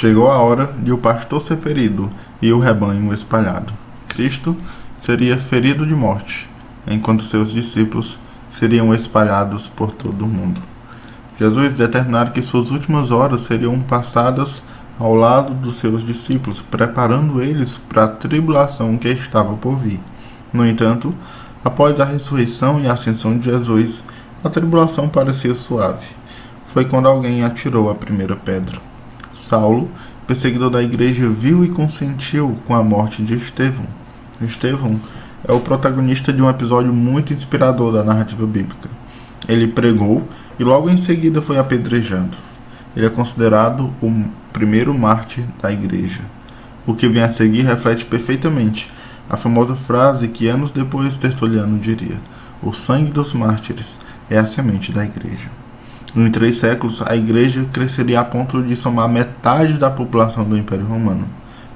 Chegou a hora de o pastor ser ferido e o rebanho espalhado. Cristo seria ferido de morte, enquanto seus discípulos seriam espalhados por todo o mundo. Jesus determinara que suas últimas horas seriam passadas ao lado dos seus discípulos, preparando eles para a tribulação que estava por vir. No entanto, após a ressurreição e a ascensão de Jesus, a tribulação parecia suave. Foi quando alguém atirou a primeira pedra. Saulo, perseguidor da igreja, viu e consentiu com a morte de Estevão. Estevão é o protagonista de um episódio muito inspirador da narrativa bíblica. Ele pregou e logo em seguida foi apedrejado. Ele é considerado o primeiro mártir da igreja. O que vem a seguir reflete perfeitamente a famosa frase que anos depois Tertuliano diria: o sangue dos mártires é a semente da igreja. Em 3 séculos, a igreja cresceria a ponto de somar metade da população do Império Romano.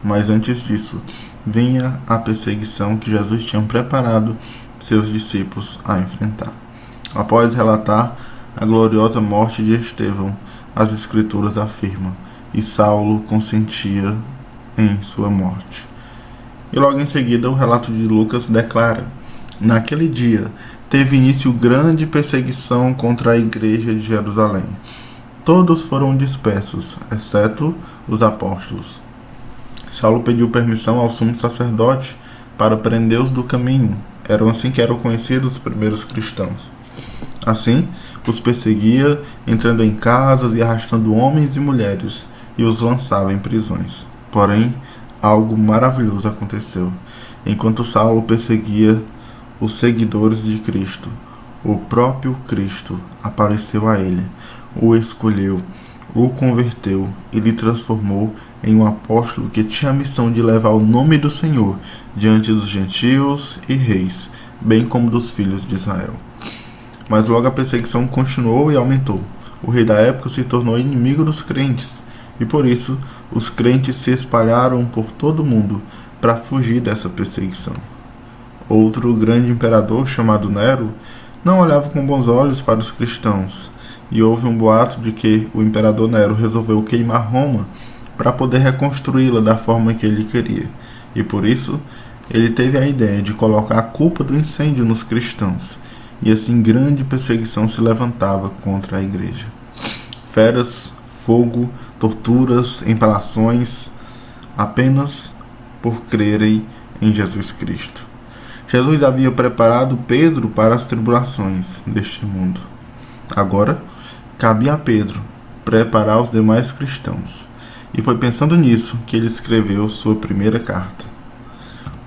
Mas antes disso, vinha a perseguição que Jesus tinha preparado seus discípulos a enfrentar. Após relatar a gloriosa morte de Estevão, as Escrituras afirmam: e Saulo consentia em sua morte. E logo em seguida, o relato de Lucas declara: naquele dia teve início grande perseguição contra a igreja de Jerusalém. Todos foram dispersos, exceto os apóstolos. Saulo pediu permissão ao sumo sacerdote para prendê-los do caminho. Eram assim que eram conhecidos os primeiros cristãos. Assim, os perseguia, entrando em casas e arrastando homens e mulheres, e os lançava em prisões. Porém, algo maravilhoso aconteceu. Enquanto Saulo perseguia os seguidores de Cristo, o próprio Cristo apareceu a ele, o escolheu, o converteu e lhe transformou em um apóstolo que tinha a missão de levar o nome do Senhor diante dos gentios e reis, bem como dos filhos de Israel. Mas logo a perseguição continuou e aumentou. O rei da época se tornou inimigo dos crentes, e por isso os crentes se espalharam por todo o mundo para fugir dessa perseguição. Outro grande imperador, chamado Nero, não olhava com bons olhos para os cristãos, e houve um boato de que o imperador Nero resolveu queimar Roma para poder reconstruí-la da forma que ele queria, e por isso ele teve a ideia de colocar a culpa do incêndio nos cristãos, e assim grande perseguição se levantava contra a igreja. Feras, fogo, torturas, empalações, apenas por crerem em Jesus Cristo. Jesus havia preparado Pedro para as tribulações deste mundo. Agora, cabia a Pedro preparar os demais cristãos. E foi pensando nisso que ele escreveu sua primeira carta.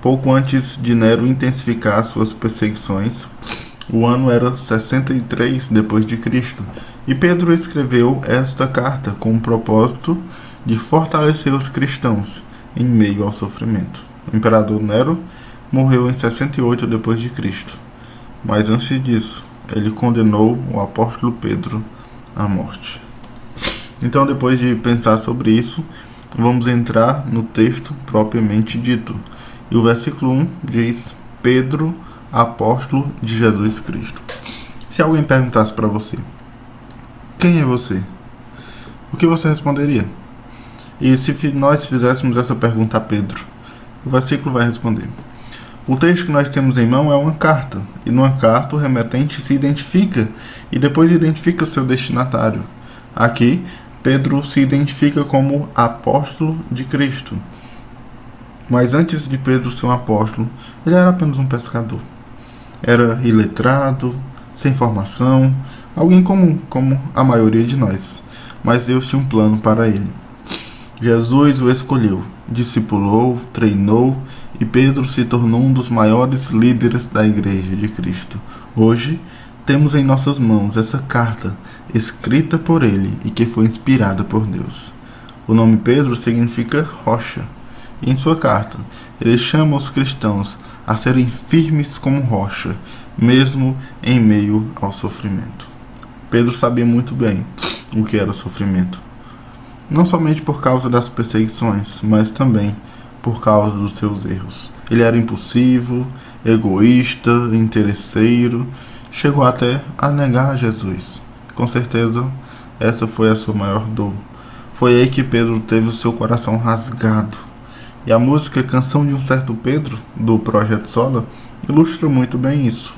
Pouco antes de Nero intensificar suas perseguições, o ano era 63 depois de Cristo, e Pedro escreveu esta carta com o propósito de fortalecer os cristãos em meio ao sofrimento. O imperador Nero morreu em 68 depois de Cristo, mas antes disso, ele condenou o apóstolo Pedro à morte. Então, depois de pensar sobre isso, vamos entrar no texto propriamente dito. E o versículo 1 diz: Pedro, apóstolo de Jesus Cristo. Se alguém perguntasse para você: quem é você? O que você responderia? E se nós fizéssemos essa pergunta a Pedro, o versículo vai responder. O texto que nós temos em mão é uma carta, e numa carta o remetente se identifica e depois identifica seu destinatário. Aqui, Pedro se identifica como apóstolo de Cristo. Mas antes de Pedro ser um apóstolo, ele era apenas um pescador. Era iletrado, sem formação, alguém comum, como a maioria de nós. Mas Deus tinha um plano para ele. Jesus o escolheu, discipulou, treinou, e Pedro se tornou um dos maiores líderes da Igreja de Cristo. Hoje, temos em nossas mãos essa carta, escrita por ele e que foi inspirada por Deus. O nome Pedro significa rocha. E em sua carta, ele chama os cristãos a serem firmes como rocha, mesmo em meio ao sofrimento. Pedro sabia muito bem o que era o sofrimento. Não somente por causa das perseguições, mas também por causa dos seus erros. Ele era impulsivo, egoísta, interesseiro, chegou até a negar Jesus. Com certeza, essa foi a sua maior dor. Foi aí que Pedro teve o seu coração rasgado. E a música Canção de um Certo Pedro, do Projeto Sola, ilustra muito bem isso.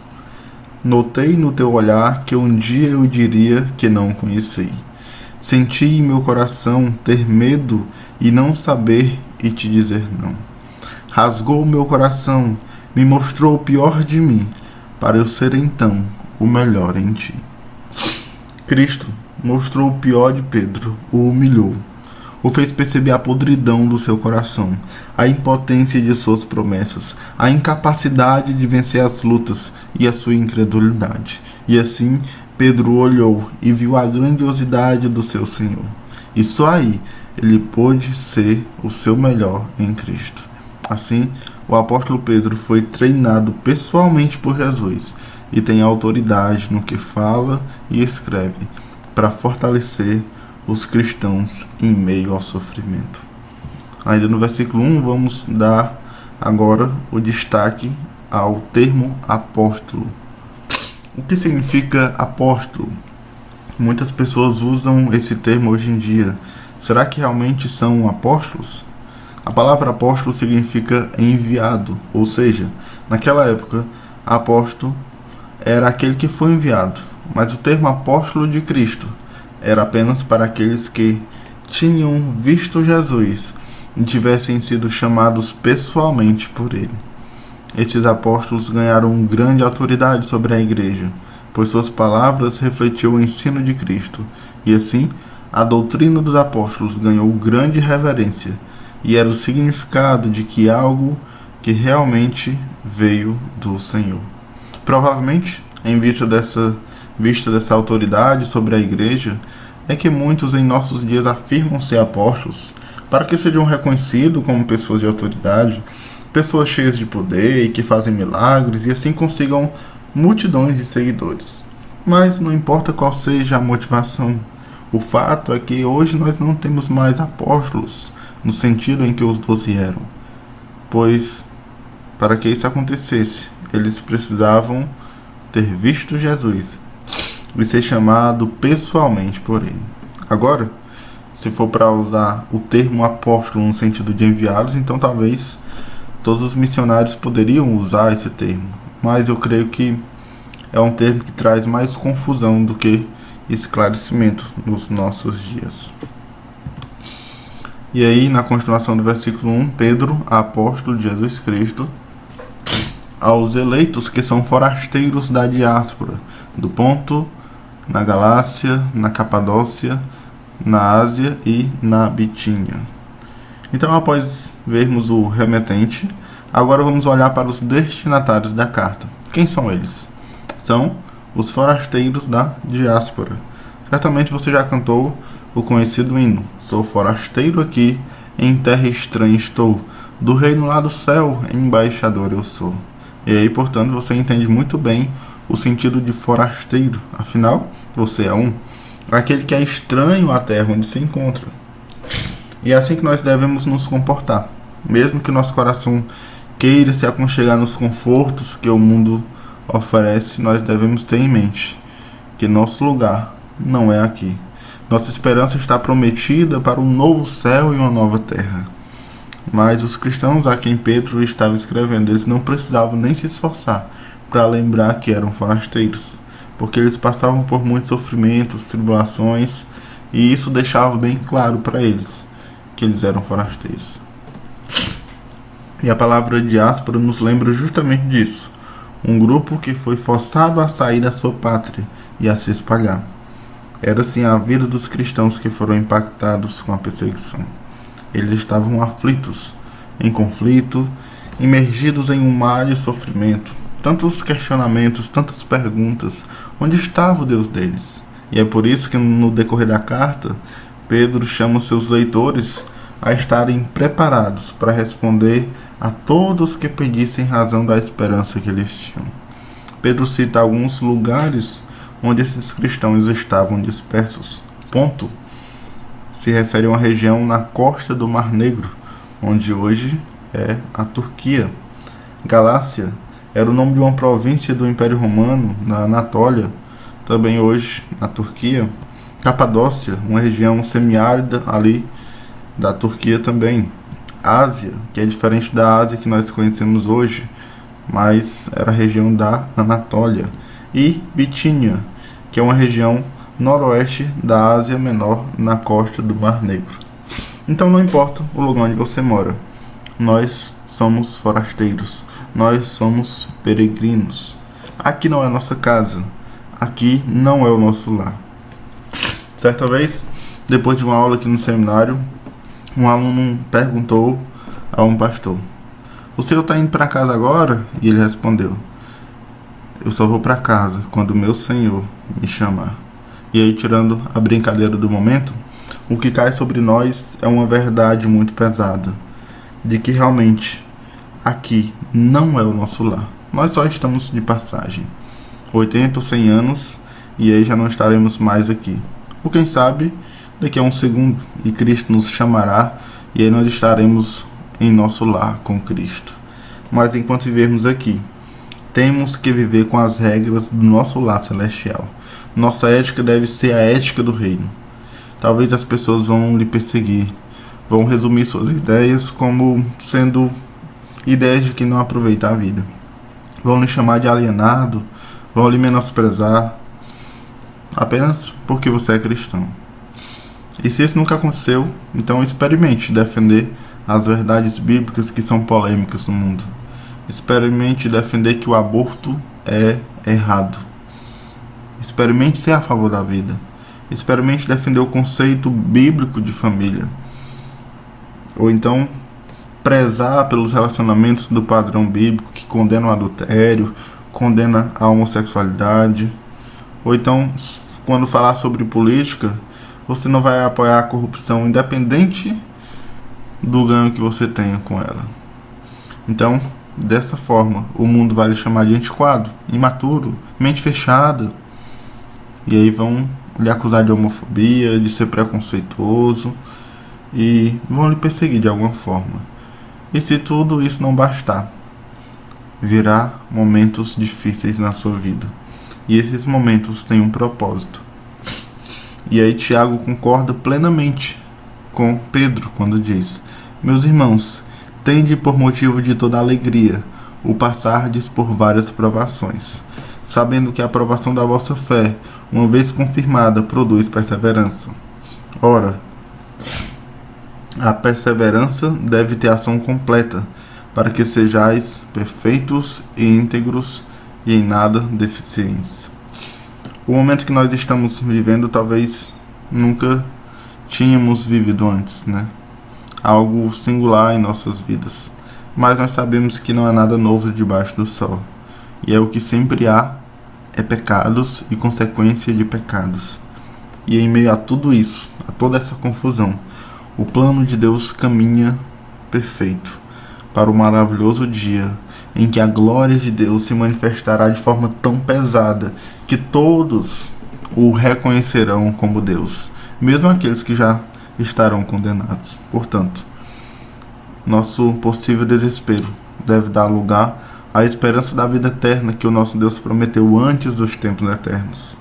Notei no teu olhar que um dia eu diria que não o conheci. Senti em meu coração ter medo e não saber e te dizer não. Rasgou o meu coração, me mostrou o pior de mim, para eu ser então o melhor em ti. Cristo mostrou o pior de Pedro, o humilhou, o fez perceber a podridão do seu coração, a impotência de suas promessas, a incapacidade de vencer as lutas e a sua incredulidade. E assim, Pedro olhou e viu a grandiosidade do seu Senhor. E só aí ele pôde ser o seu melhor em Cristo. Assim, o apóstolo Pedro foi treinado pessoalmente por Jesus e tem autoridade no que fala e escreve para fortalecer os cristãos em meio ao sofrimento. Ainda no versículo 1, vamos dar agora o destaque ao termo apóstolo. O que significa apóstolo? Muitas pessoas usam esse termo hoje em dia. Será que realmente são apóstolos? A palavra apóstolo significa enviado, ou seja, naquela época, apóstolo era aquele que foi enviado, mas o termo apóstolo de Cristo era apenas para aqueles que tinham visto Jesus e tivessem sido chamados pessoalmente por ele. Esses apóstolos ganharam grande autoridade sobre a igreja, pois suas palavras refletiam o ensino de Cristo, e assim a doutrina dos apóstolos ganhou grande reverência, e era o significado de que algo que realmente veio do Senhor. Provavelmente, em vista dessa autoridade sobre a igreja, é que muitos em nossos dias afirmam ser apóstolos, para que sejam reconhecidos como pessoas de autoridade, pessoas cheias de poder e que fazem milagres e assim consigam multidões de seguidores. Mas não importa qual seja a motivação, o fato é que hoje nós não temos mais apóstolos, no sentido em que os 12 eram, pois para que isso acontecesse, eles precisavam ter visto Jesus e ser chamado pessoalmente por ele. Agora, se for para usar o termo apóstolo no sentido de enviados, então talvez todos os missionários poderiam usar esse termo, mas eu creio que é um termo que traz mais confusão do que esclarecimento nos nossos dias. E aí, na continuação do versículo 1, Pedro, apóstolo de Jesus Cristo, aos eleitos que são forasteiros da diáspora, do Ponto, na Galácia, na Capadócia, na Ásia e na Bitínia. Então, após vermos o remetente, agora vamos olhar para os destinatários da carta. Quem são eles? São os forasteiros da diáspora. Certamente você já cantou o conhecido hino: sou forasteiro aqui, em terra estranha estou, do reino lá do céu, embaixador eu sou. E aí, portanto, você entende muito bem o sentido de forasteiro. Afinal, você é aquele que é estranho à terra onde se encontra. E é assim que nós devemos nos comportar. Mesmo que nosso coração queira se aconchegar nos confortos que o mundo oferece, nós devemos ter em mente que nosso lugar não é aqui. Nossa esperança está prometida para um novo céu e uma nova terra. Mas os cristãos a quem Pedro estava escrevendo, eles não precisavam nem se esforçar para lembrar que eram forasteiros, porque eles passavam por muitos sofrimentos, tribulações, e isso deixava bem claro para eles que eles eram forasteiros. E a palavra diáspora nos lembra justamente disso: um grupo que foi forçado a sair da sua pátria e a se espalhar. Era assim a vida dos cristãos que foram impactados com a perseguição. Eles estavam aflitos, em conflito, imergidos em um mar de sofrimento, tantos questionamentos, tantas perguntas. Onde estava o Deus deles? E é por isso que no decorrer da carta, Pedro chama seus leitores a estarem preparados para responder a todos que pedissem razão da esperança que eles tinham. Pedro cita alguns lugares onde esses cristãos estavam dispersos. Ponto se refere a uma região na costa do Mar Negro, onde hoje é a Turquia. Galácia era o nome de uma província do Império Romano na Anatólia, também hoje na Turquia. Capadócia, uma região semiárida ali da Turquia também. Ásia, que é diferente da Ásia que nós conhecemos hoje, mas era a região da Anatólia. E Bitínia, que é uma região noroeste da Ásia Menor, na costa do Mar Negro. Então não importa o lugar onde você mora, nós somos forasteiros, nós somos peregrinos. Aqui não é nossa casa, aqui não é o nosso lar. Certa vez, depois de uma aula aqui no seminário, um aluno perguntou a um pastor: "O senhor está indo para casa agora?" E ele respondeu: "Eu só vou para casa quando o meu Senhor me chamar." E aí, tirando a brincadeira do momento, o que cai sobre nós é uma verdade muito pesada, de que realmente aqui não é o nosso lar. Nós só estamos de passagem. 80 ou 100 anos e aí já não estaremos mais aqui. Ou quem sabe, daqui a um segundo e Cristo nos chamará e aí nós estaremos em nosso lar com Cristo. Mas enquanto vivermos aqui, temos que viver com as regras do nosso lar celestial. Nossa ética deve ser a ética do reino. Talvez as pessoas vão lhe perseguir, vão resumir suas ideias como sendo ideias de que não aproveita a vida. Vão lhe chamar de alienado, vão lhe menosprezar, apenas porque você é cristão. E se isso nunca aconteceu, então experimente defender as verdades bíblicas que são polêmicas no mundo. Experimente defender que o aborto é errado. Experimente ser a favor da vida. Experimente defender o conceito bíblico de família. Ou então, prezar pelos relacionamentos do padrão bíblico que condena o adultério, condena a homossexualidade. Ou então, quando falar sobre política, você não vai apoiar a corrupção independente do ganho que você tenha com ela. Então, dessa forma, o mundo vai lhe chamar de antiquado, imaturo, mente fechada. E aí vão lhe acusar de homofobia, de ser preconceituoso e vão lhe perseguir de alguma forma. E se tudo isso não bastar, virá momentos difíceis na sua vida. E esses momentos têm um propósito. E aí Tiago concorda plenamente com Pedro quando diz: "Meus irmãos, tende por motivo de toda alegria o passardes por várias provações, sabendo que a aprovação da vossa fé, uma vez confirmada, produz perseverança. Ora, a perseverança deve ter ação completa, para que sejais perfeitos e íntegros e em nada deficientes." O momento que nós estamos vivendo talvez nunca tínhamos vivido antes, né? Algo singular em nossas vidas. Mas nós sabemos que não há nada novo debaixo do sol. E é o que sempre há é pecados e consequência de pecados. E em meio a tudo isso, a toda essa confusão, o plano de Deus caminha perfeito para o maravilhoso dia em que a glória de Deus se manifestará de forma tão pesada que todos o reconhecerão como Deus, mesmo aqueles que já estarão condenados. Portanto, nosso possível desespero deve dar lugar à esperança da vida eterna que o nosso Deus prometeu antes dos tempos eternos.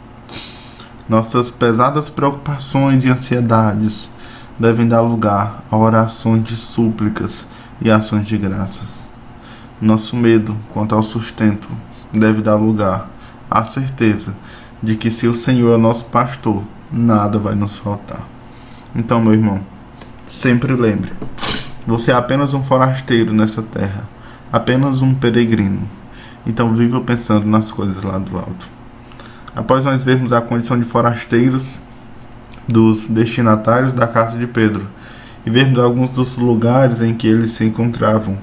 Nossas pesadas preocupações e ansiedades devem dar lugar a orações de súplicas e ações de graças. Nosso medo quanto ao sustento deve dar lugar à certeza de que se o Senhor é nosso pastor, nada vai nos faltar. Então, meu irmão, sempre lembre, você é apenas um forasteiro nessa terra, apenas um peregrino. Então viva pensando nas coisas lá do alto. Após nós vermos a condição de forasteiros dos destinatários da carta de Pedro e vermos alguns dos lugares em que eles se encontravam,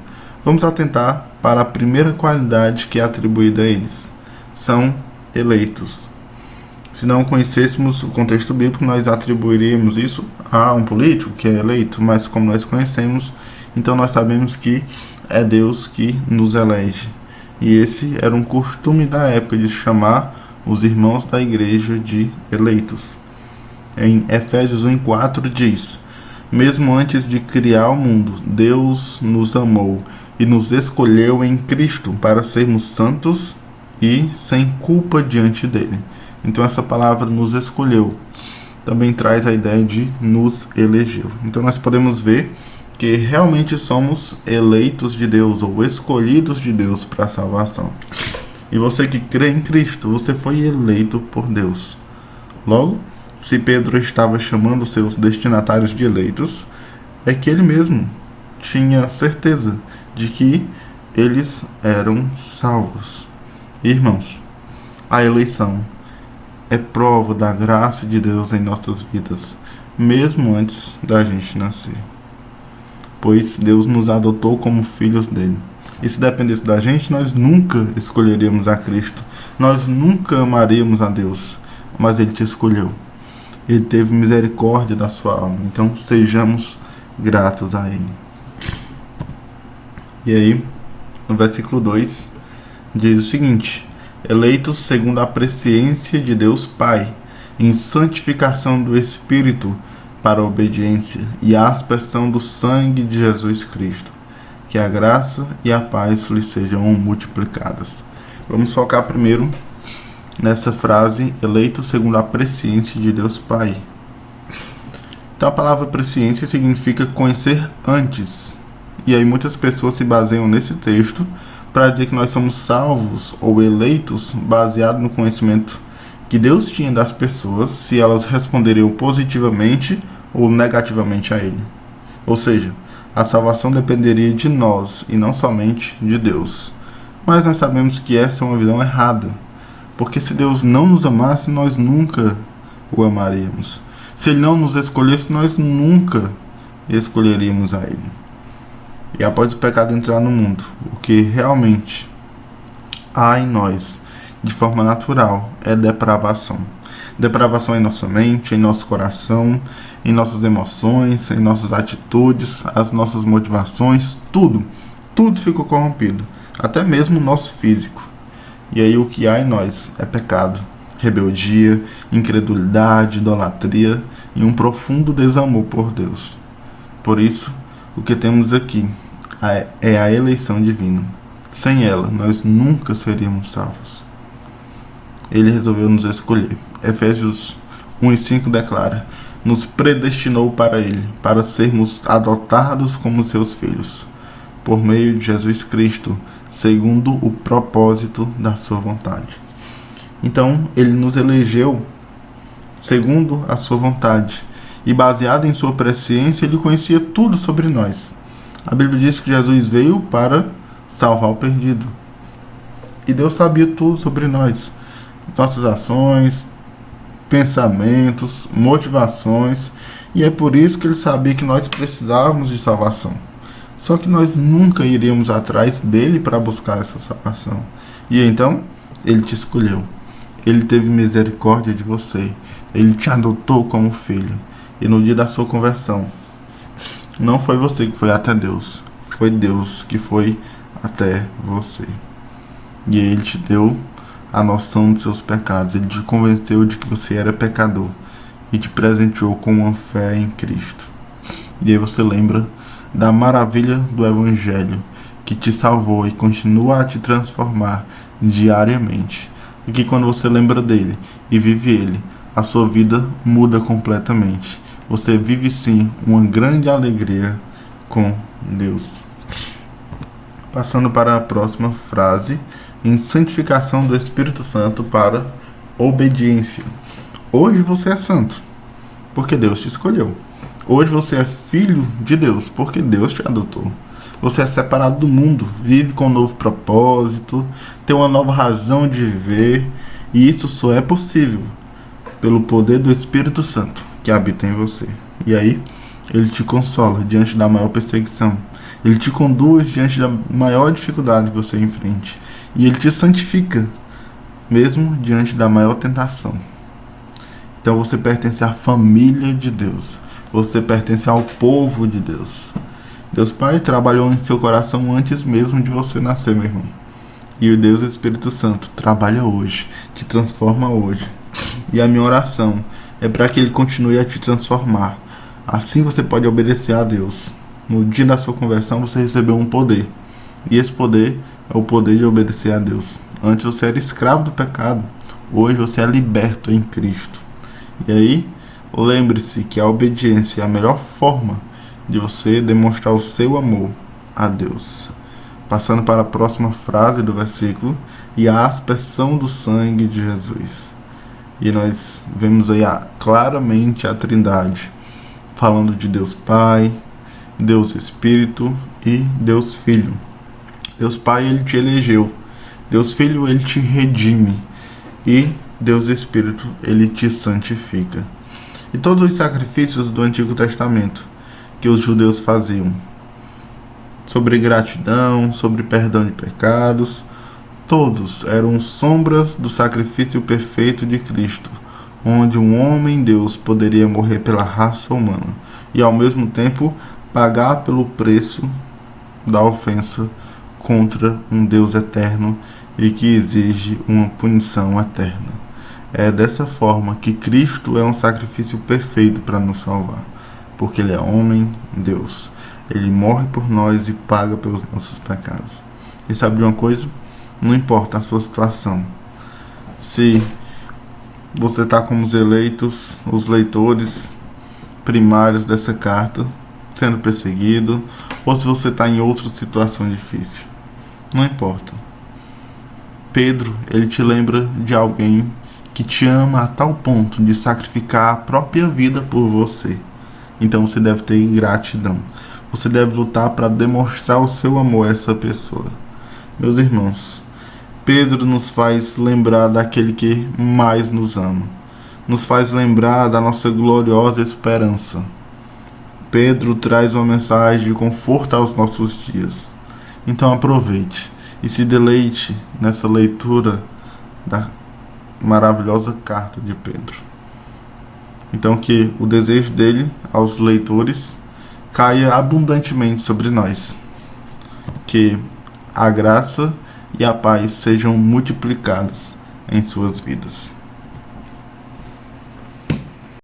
vamos atentar para a primeira qualidade que é atribuída a eles. São eleitos. Se não conhecêssemos o contexto bíblico, nós atribuiríamos isso a um político que é eleito, mas como nós conhecemos, então nós sabemos que é Deus que nos elege. E esse era um costume da época de chamar os irmãos da igreja de eleitos. Em Efésios 1:4 diz: "Mesmo antes de criar o mundo, Deus nos amou e nos escolheu em Cristo para sermos santos e sem culpa diante dele." Então essa palavra nos escolheu também traz a ideia de nos elegeu. Então nós podemos ver que realmente somos eleitos de Deus ou escolhidos de Deus para a salvação. E você que crê em Cristo, você foi eleito por Deus. Logo, se Pedro estava chamando seus destinatários de eleitos, é que ele mesmo tinha certeza de que eles eram salvos. Irmãos, a eleição é prova da graça de Deus em nossas vidas, mesmo antes da gente nascer. Pois Deus nos adotou como filhos dele. E se dependesse da gente, nós nunca escolheríamos a Cristo. Nós nunca amaríamos a Deus. Mas Ele te escolheu. Ele teve misericórdia da sua alma. Então sejamos gratos a Ele. E aí, no versículo 2, diz o seguinte: eleitos segundo a presciência de Deus Pai, em santificação do Espírito, para a obediência e a aspersão do sangue de Jesus Cristo. Que a graça e a paz lhe sejam multiplicadas. Vamos focar primeiro nessa frase, eleito segundo a presciência de Deus Pai. Então a palavra presciência significa conhecer antes. E aí muitas pessoas se baseiam nesse texto para dizer que nós somos salvos ou eleitos baseado no conhecimento que Deus tinha das pessoas, se elas responderiam positivamente ou negativamente a Ele. Ou seja, a salvação dependeria de nós e não somente de Deus. Mas nós sabemos que essa é uma visão errada, porque se Deus não nos amasse, nós nunca o amaríamos. Se Ele não nos escolhesse, nós nunca escolheríamos a Ele. E após o pecado entrar no mundo, o que realmente há em nós, de forma natural, é depravação. Depravação em nossa mente, em nosso coração, em nossas emoções, em nossas atitudes, as nossas motivações, tudo ficou corrompido, até mesmo o nosso físico. E aí o que há em nós é pecado, rebeldia, incredulidade, idolatria e um profundo desamor por Deus. Por isso, o que temos aqui é a eleição divina. Sem ela, nós nunca seríamos salvos. Ele resolveu nos escolher. Efésios 1:5 declara: nos predestinou para Ele, para sermos adotados como seus filhos, por meio de Jesus Cristo, segundo o propósito da sua vontade. Então, Ele nos elegeu segundo a sua vontade, e baseado em sua presciência, Ele conhecia tudo sobre nós. A Bíblia diz que Jesus veio para salvar o perdido. E Deus sabia tudo sobre nós, nossas ações, pensamentos, motivações, e é por isso que Ele sabia que nós precisávamos de salvação. Só que nós nunca iríamos atrás dele para buscar essa salvação. E então, Ele te escolheu. Ele teve misericórdia de você. Ele te adotou como filho. E no dia da sua conversão, não foi você que foi até Deus, foi Deus que foi até você. E Ele te deu a noção de seus pecados. Ele te convenceu de que você era pecador e te presenteou com uma fé em Cristo. E aí você lembra da maravilha do Evangelho que te salvou e continua a te transformar diariamente. E que quando você lembra dele e vive ele, a sua vida muda completamente. Você vive sim uma grande alegria com Deus. Passando para a próxima frase, em santificação do Espírito Santo para obediência. Hoje você é santo, porque Deus te escolheu. Hoje você é filho de Deus, porque Deus te adotou. Você é separado do mundo, vive com um novo propósito, tem uma nova razão de viver, e isso só é possível pelo poder do Espírito Santo que habita em você. E aí, Ele te consola diante da maior perseguição. Ele te conduz diante da maior dificuldade que você enfrente. E Ele te santifica, mesmo diante da maior tentação. Então você pertence à família de Deus. Você pertence ao povo de Deus. Deus Pai trabalhou em seu coração antes mesmo de você nascer, meu irmão. E o Deus Espírito Santo trabalha hoje, te transforma hoje. E a minha oração é para que Ele continue a te transformar. Assim você pode obedecer a Deus. No dia da sua conversão você recebeu um poder. E esse poder é o poder de obedecer a Deus. Antes você era escravo do pecado. Hoje você é liberto em Cristo. E aí Lembre-se que a obediência é a melhor forma de você demonstrar o seu amor a Deus. Passando para a próxima frase do versículo, e a aspersão do sangue de Jesus. E nós vemos aí claramente a Trindade, falando de Deus Pai, Deus Espírito e Deus Filho. Deus Pai, Ele te elegeu. Deus Filho, Ele te redime. E Deus Espírito, Ele te santifica. E todos os sacrifícios do Antigo Testamento que os judeus faziam, sobre gratidão, sobre perdão de pecados, todos eram sombras do sacrifício perfeito de Cristo, onde um homem Deus poderia morrer pela raça humana e ao mesmo tempo pagar pelo preço da ofensa contra um Deus eterno e que exige uma punição eterna. É dessa forma que Cristo é um sacrifício perfeito para nos salvar, porque Ele é homem, Deus. Ele morre por nós e paga pelos nossos pecados. E sabe de uma coisa? Não importa a sua situação. Se você está como os eleitos, os leitores primários dessa carta, sendo perseguido, ou se você está em outra situação difícil. Não importa. Pedro, ele te lembra de alguém que te ama a tal ponto de sacrificar a própria vida por você. Então você deve ter gratidão. Você deve lutar para demonstrar o seu amor a essa pessoa. Meus irmãos, Pedro nos faz lembrar daquele que mais nos ama. Nos faz lembrar da nossa gloriosa esperança. Pedro traz uma mensagem de conforto aos nossos dias. Então aproveite e se deleite nessa leitura da maravilhosa carta de Pedro. Então que o desejo dele aos leitores caia abundantemente sobre nós. Que a graça e a paz sejam multiplicados em suas vidas.